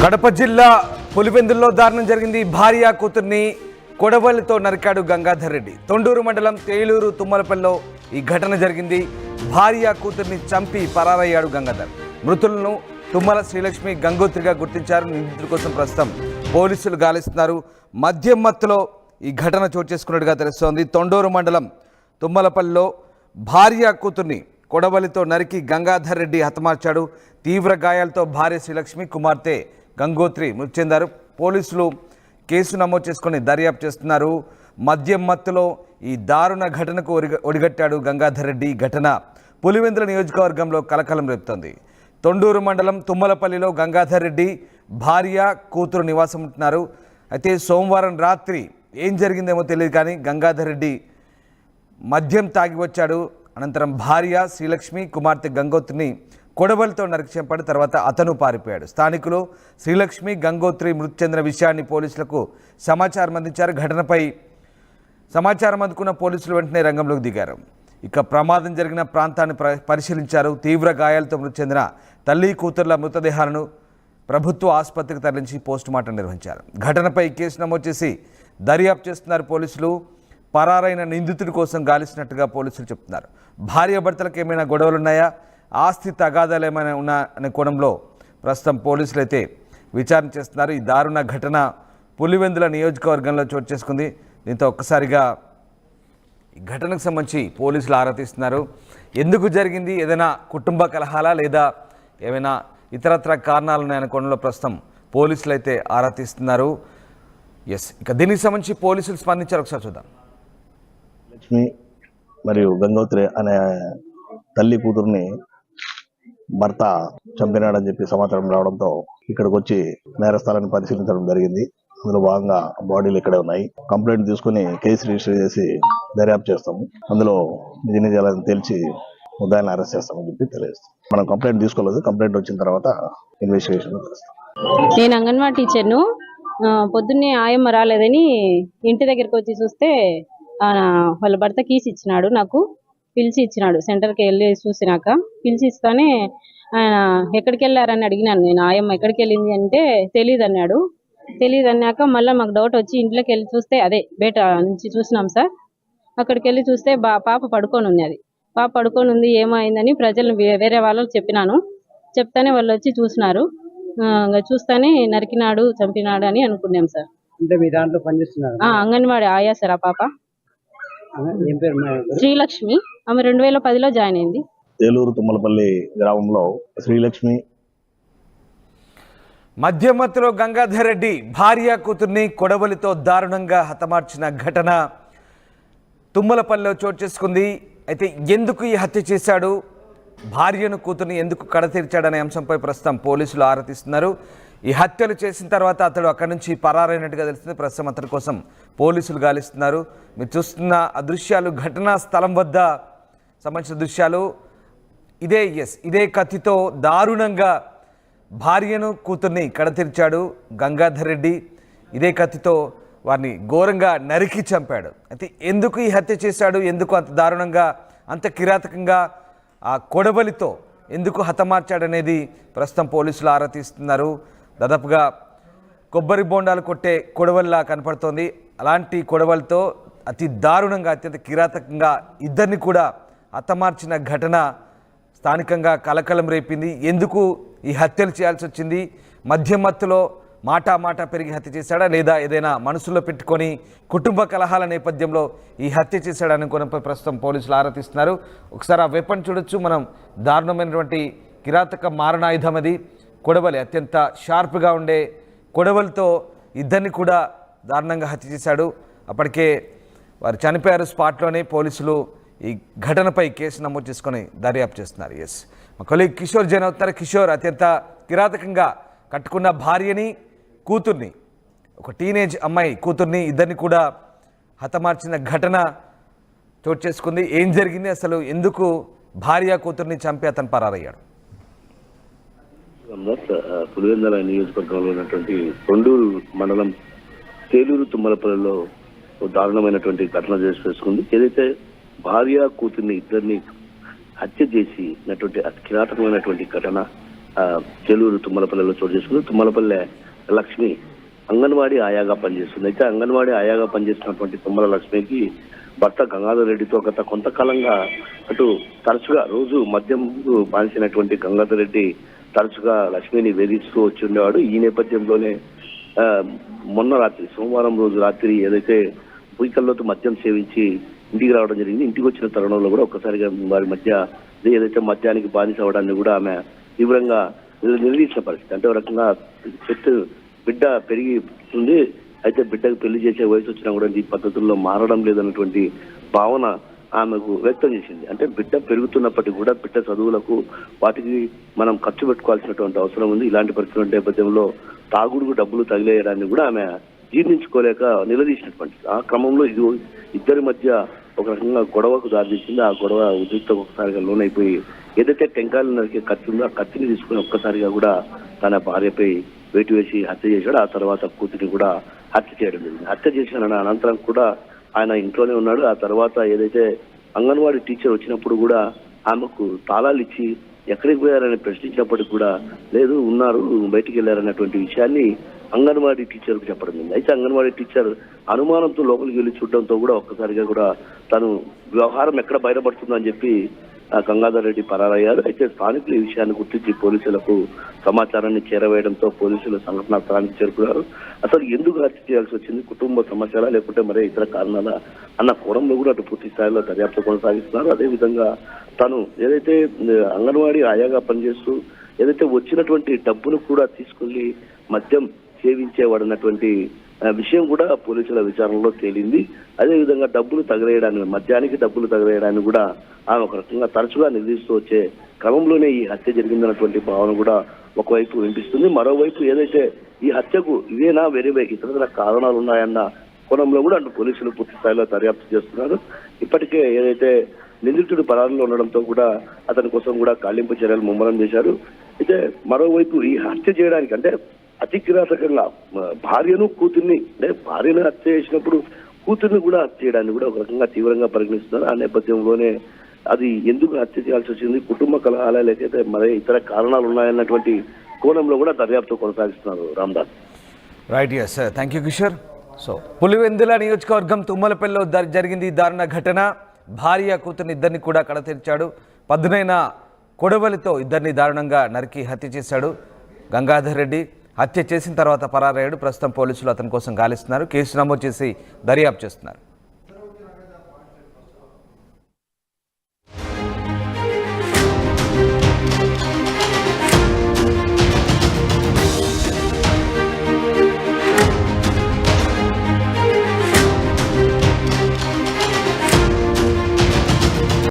కడప జిల్లా పులివెందుల్లో దారుణం జరిగింది. భార్య కూతుర్ని కొడవలితో నరికాడు గంగాధర్ రెడ్డి. తొండూరు మండలం తేలూరు తుమ్మలపల్లిలో ఈ ఘటన జరిగింది. భార్య కూతుర్ని చంపి పరారయ్యాడు గంగాధర్. మృతులను తుమ్మల శ్రీలక్ష్మి గంగోత్రిగా గుర్తించారు. నిందితుల కోసం ప్రస్తుతం పోలీసులు గాలిస్తున్నారు. మద్యం మత్తులో ఈ ఘటన చోటు చేసుకున్నట్టుగా తెలుస్తోంది. తొండూరు మండలం తుమ్మలపల్లిలో భార్య కూతుర్ని కొడవలితో నరికి గంగాధర్ రెడ్డి హతమార్చాడు. తీవ్ర గాయాలతో భార్య శ్రీలక్ష్మి, కుమార్తె గంగోత్రి మృతి చెందారు. పోలీసులు కేసు నమోదు చేసుకుని దర్యాప్తు చేస్తున్నారు. మద్యం మత్తులో ఈ దారుణ ఘటనకు ఒడిగట్టాడు గంగాధర్ రెడ్డి. ఘటన పులివెందుల నియోజకవర్గంలో కలకలం రేపుతోంది. తొండూరు మండలం తుమ్మలపల్లిలో గంగాధర్ రెడ్డి భార్య కూతురు నివాసం ఉంటున్నారు. అయితే సోమవారం రాత్రి ఏం జరిగిందేమో తెలియదు, కానీ గంగాధర్ రెడ్డి మద్యం తాగి వచ్చాడు. అనంతరం భార్య శ్రీలక్ష్మి, కుమార్తె గంగోత్రిని కొడవలితో నరికి చంపాడు. తర్వాత అతను పారిపోయాడు. స్థానికులు శ్రీలక్ష్మి, గంగోత్రి మృతి చెందిన విషయాన్ని పోలీసులకు సమాచారం అందించారు. ఘటనపై సమాచారం అందుకున్న పోలీసులు వెంటనే రంగంలోకి దిగారు. ఇక ప్రమాదం జరిగిన ప్రాంతాన్ని పరిశీలించారు. తీవ్ర గాయాలతో మృతి చెందిన తల్లి కూతుర్ల మృతదేహాలను ప్రభుత్వ ఆసుపత్రికి తరలించి పోస్టుమార్టం నిర్వహించారు. ఘటనపై కేసు నమోదు చేసి దర్యాప్తు చేస్తున్నారు పోలీసులు. పరారైన నిందితుడి కోసం గాలిస్తున్నట్టుగా పోలీసులు చెప్తున్నారు. భార్యాభర్తలకు ఏమైనా గొడవలున్నాయా, ఆస్తి తగాదాలు ఏమైనా ఉన్నా అనే కోణంలో ప్రస్తుతం పోలీసులు అయితే విచారణ చేస్తున్నారు. ఈ దారుణ ఘటన పులివెందుల నియోజకవర్గంలో చోటు చేసుకుంది. దీంతో ఒక్కసారిగా ఈ ఘటనకు సంబంధించి పోలీసులు ఆరా తీస్తున్నారు. ఎందుకు జరిగింది, ఏదైనా కుటుంబ కలహాలా లేదా ఏమైనా ఇతరత్ర కారణాలు ఉన్నాయనే కోణంలో ప్రస్తుతం పోలీసులు అయితే ఆరా తీస్తున్నారు. ఇక దీనికి సంబంధించి పోలీసులు స్పందించారు. ఒకసారి చూద్దాం. లక్ష్మి మరియు గంగోత్రి అనే తల్లి కూతుర్ని భర్త చంపినాడని చెప్పి సమాచారం రావడంతో ఇక్కడికి వచ్చి నేరస్థలాన్ని పరిశీలించడం జరిగింది. అందులో భాగంగా బాడీలు ఇక్కడే ఉన్నాయి. కంప్లైంట్ తీసుకుని కేసు రిజిస్టర్ చేసి దర్యాప్తు చేస్తాము. అందులో నిజ నిజాలను తేల్చి ముద్దాయిని అరెస్ట్ చేస్తామని చెప్పి తెలియజేస్తాం. మనం కంప్లైంట్ తీసుకోలేదు. కంప్లైంట్ వచ్చిన తర్వాత ఇన్వెస్టిగేషన్ చేస్తాం. నేను అంగన్వాడీ టీచర్ను. పొద్దున్నే ఆయమ్మ రాలేదని ఇంటి దగ్గరికి వచ్చి చూస్తే వాళ్ళ భర్త కీస్ ఇచ్చినాడు, నాకు పిలిచి ఇచ్చినాడు. సెంటర్కి వెళ్ళి చూసినాక పిలిచి ఇస్తానే ఆయన ఎక్కడికి వెళ్ళారని అడిగినాను నేను. ఆయమ్మ ఎక్కడికి వెళ్ళింది అంటే తెలియదు అన్నాడు. తెలియదు అన్నాక మళ్ళీ మాకు డౌట్ వచ్చి ఇంట్లోకి వెళ్ళి చూస్తే అదే బయట నుంచి చూసినాం సార్. అక్కడికి వెళ్ళి చూస్తే పాప పడుకొని ఉంది. అది పాప పడుకొని ఉంది, ఏమైందని ప్రజలు వేరే వాళ్ళకి చెప్పినాను. చెప్తానే వాళ్ళు వచ్చి చూసినారు. చూస్తానే నరికినాడు, చంపినాడు అని అనుకున్నాం సార్. అంటే మీ దాంట్లో పనిచేస్తున్నారు? అంగన్వాడీ ఆయా సార్. ఆ పాప శ్రీలక్ష్మి, ఆమె 2010లో జాయిన్ అయింది. తేలూరు తుమ్మలపల్లి గ్రామంలో శ్రీలక్ష్మి మధ్యమత్తులో గంగాధర్ రెడ్డి భార్య కూతుర్ని కొడవలితో దారుణంగా హతమార్చిన ఘటన తుమ్మలపల్లిలో చోటు చేసుకుంది. అయితే ఎందుకు ఈ హత్య చేశాడు, భార్యను కూతుర్ని ఎందుకు కడతీర్చాడనే అంశంపై ప్రస్తుతం పోలీసులు ఆరా తీస్తున్నారు. ఈ హత్యలు చేసిన తర్వాత అతడు అక్కడి నుంచి పరారైనట్టుగా తెలుస్తుంది. ప్రస్తుతం అతడి కోసం పోలీసులు గాలిస్తున్నారు. మీరు చూస్తున్న ఆ దృశ్యాలు ఘటనా స్థలం వద్ద సంబంధించిన దృశ్యాలు. ఇదే కత్తితో దారుణంగా భార్యను కూతుర్ని కడతీర్చాడు గంగాధర్ రెడ్డి. ఇదే కత్తితో వారిని ఘోరంగా నరికి చంపాడు. అయితే ఎందుకు ఈ హత్య చేశాడు, ఎందుకు అంత దారుణంగా అంత కిరాతకంగా ఆ కొడవలితో ఎందుకు హతమార్చాడనేది ప్రస్తుతం పోలీసులు ఆరా తీస్తున్నారు. దాదాపుగా కొబ్బరి బోండాలు కొట్టే కొడవలిలా కనపడుతోంది. అలాంటి కొడవలితో అతి దారుణంగా, అత్యంత కిరాతకంగా ఇద్దరిని కూడా హతమార్చిన ఘటన స్థానికంగా కలకలం రేపింది. ఎందుకు ఈ హత్యలు చేయాల్సి వచ్చింది, మద్యం మత్తులో మాట పెరిగి హత్య చేశాడా, లేదా ఏదైనా మనసులో పెట్టుకొని కుటుంబ కలహాల నేపథ్యంలో ఈ హత్య చేశాడని కోణంపై ప్రస్తుతం పోలీసులు ఆరా తీస్తున్నారు. ఒకసారి ఆ వెపన్ చూడొచ్చు మనం. దారుణమైనటువంటి కిరాతక మారణాయుధం అది కొడవలి. అత్యంత షార్ప్గా ఉండే కొడవలితో ఇద్దరిని కూడా దారుణంగా హత్య చేశాడు. అప్పటికే వారు చనిపోయారు స్పాట్లోనే. పోలీసులు ఈ ఘటనపై కేసు నమోదు చేసుకొని దర్యాప్తు చేస్తున్నారు. మా కొలీగ్ కిషోర్ జైన్ అవుతున్నారు. కిషోర్, అత్యంత కిరాతకంగా కట్టుకున్న భార్యని, కూతుర్ని, ఒక టీనేజ్ అమ్మాయి కూతుర్ని, ఇద్దరిని కూడా హతమార్చిన ఘటన చోటు చేసుకుంది. ఏం జరిగింది అసలు, ఎందుకు భార్య కూతుర్ని చంపి అతను పరారయ్యాడు? పులివెందుల నియోజకవర్గంలో ఉన్నటువంటి తొండూరు మండలం తేలూరు తుమ్మలపల్లిలో దారుణమైనటువంటి ఘటన చేసుకుంది. ఏదైతే భార్య కూతుర్ని ఇద్దరిని హత్య చేసినటువంటి అతి కిరాతకమైనటువంటి ఘటన చెలూరు తుమ్మలపల్లెలో చోటు చేసుకుంది. తుమ్మలపల్లె లక్ష్మి అంగన్వాడీ ఆయాగా పనిచేస్తుంది. అయితే అంగన్వాడీ ఆయాగా పనిచేస్తున్నటువంటి తుమ్మల లక్ష్మికి భర్త గంగాధర్ రెడ్డితో గత కొంతకాలంగా అటు తరచుగా రోజు మద్యం బానిసినటువంటి గంగాధర్ రెడ్డి తరచుగా లక్ష్మిని వేధిస్తూ వచ్చి ఉండేవాడు. ఈ నేపథ్యంలోనే మొన్న రాత్రి సోమవారం రోజు రాత్రి ఏదైతే పూయికల్లోతో మద్యం సేవించి ఇంటికి రావడం జరిగింది. ఇంటికి వచ్చిన తరుణంలో కూడా ఒక్కసారిగా వారి మధ్య ఏదైతే మద్యానికి బానిస అవడాన్ని కూడా ఆమె తీవ్రంగా నిలదీసిన పరిస్థితి. అంటే ఒక రకంగా బిడ్డ పెరిగిస్తుంది, అయితే బిడ్డకు పెళ్లి చేసే వయసు వచ్చినా కూడా ఈ పద్ధతుల్లో మారడం లేదన్నటువంటి భావన ఆమెకు వ్యక్తం చేసింది. అంటే బిడ్డ పెరుగుతున్నప్పటికీ కూడా బిడ్డ చదువులకు వాటికి మనం ఖర్చు పెట్టుకోవాల్సినటువంటి అవసరం ఉంది. ఇలాంటి పరిస్థితుల నేపథ్యంలో తాగుడుకు డబ్బులు తగిలేయడాన్ని కూడా ఆమె జీర్ణించుకోలేక నిలదీసినటువంటి ఆ క్రమంలో ఇది ఇద్దరి మధ్య ఒక రకంగా గొడవకు దారితీసింది. ఆ గొడవ ఉద్రిక్తకు ఒకసారిగా లోనైపోయి ఏదైతే టెంకాయలు నరికే కత్తి ఉందో ఆ కత్తిని తీసుకుని ఒక్కసారిగా కూడా తన భార్యపై వేటు వేసి హత్య చేశాడు. ఆ తర్వాత కూతురిని కూడా హత్య చేయడం జరిగింది. హత్య చేసిన అనంతరం కూడా ఆయన ఇంట్లోనే ఉన్నాడు. ఆ తర్వాత ఏదైతే అంగన్వాడీ టీచర్ వచ్చినప్పుడు కూడా ఆమెకు తాళాలు ఇచ్చి ఎక్కడికి పోయారని ప్రశ్నించినప్పటికి కూడా లేదు ఉన్నారు బయటికి వెళ్ళారన్నటువంటి విషయాన్ని అంగన్వాడీ టీచర్కు చెప్పడం జరిగింది. అయితే అంగన్వాడీ టీచర్ అనుమానంతో లోపలికి వెళ్ళి చూడడంతో కూడా ఒక్కసారిగా కూడా తను వ్యవహారం ఎక్కడ బయటపడుతుందని చెప్పి గంగాధర్ రెడ్డి పరారయ్యారు. అయితే స్థానికులు ఈ విషయాన్ని గుర్తించి పోలీసులకు సమాచారాన్ని చేరవేయడంతో పోలీసులు సంఘటనా స్థలానికి చేరుకున్నారు. అసలు ఎందుకు హత్య చేయాల్సి వచ్చింది, కుటుంబ సమస్యలా లేకుంటే మరే ఇతర కారణాలా అన్న కోణంలో కూడా అటు పూర్తి స్థాయిలో దర్యాప్తు కొనసాగిస్తున్నారు. అదేవిధంగా తను ఏదైతే అంగన్వాడీ ఆయాగా పనిచేస్తూ ఏదైతే వచ్చినటువంటి డబ్బును కూడా తీసుకెళ్లి మద్యం సేవించేవాడన్నటువంటి విషయం కూడా పోలీసుల విచారణలో తేలింది. అదేవిధంగా డబ్బులు తగలేయడాన్ని మద్యానికి డబ్బులు తగలేయడాన్ని కూడా ఆమె ఒక రకంగా తరచుగా నిర్దిస్తూ వచ్చే క్రమంలోనే ఈ హత్య జరిగిందన్నటువంటి భావన కూడా ఒకవైపు వినిపిస్తుంది. మరోవైపు ఏదైతే ఈ హత్యకు ఇవేనా వేరే ఇతర కారణాలు ఉన్నాయన్న కోణంలో కూడా అటు పోలీసులు పూర్తి స్థాయిలో దర్యాప్తు చేస్తున్నారు. ఇప్పటికే ఏదైతే నిందితుడు పరారులో ఉండడంతో కూడా అతని కోసం కూడా గాలింపు చర్యలు ముమ్మరం చేశారు. అయితే మరోవైపు ఈ హత్య చేయడానికి అంటే అతి కిరాతకంగా భార్యను కూతుర్ని అంటే భార్యను హత్య చేసినప్పుడు కూతుర్ని కూడా హత్య చేయడాన్ని కూడా ఒక రకంగా తీవ్రంగా పరిగణిస్తున్నారు. ఆ నేపథ్యంలోనే అది ఎందుకు హత్య చేయాల్సి వచ్చింది, కుటుంబ కలహాలే లేకపోతే మరే ఇతర కారణాలు ఉన్నాయన్నటువంటి కోణంలో కూడా దర్యాప్తు కొనసాగిస్తున్నారు. Ramdas. Right, yes, thank you Kishore. So Pulivendula నియోజకవర్గం తుమ్మలపల్లిలో జరిగింది దారుణ ఘటన. భార్య కూతుర్ని ఇద్దరిని కూడా కడతీర్చాడు. పదునైన కొడవలితో ఇద్దరిని దారుణంగా నరికి హత్య చేశాడు గంగాధర్ రెడ్డి. హత్య చేసిన తర్వాత పరారయ్యాడు. ప్రస్తుతం పోలీసులు అతని కోసం గాలిస్తున్నారు. కేసు నమోదు చేసి దర్యాప్తు చేస్తున్నారు.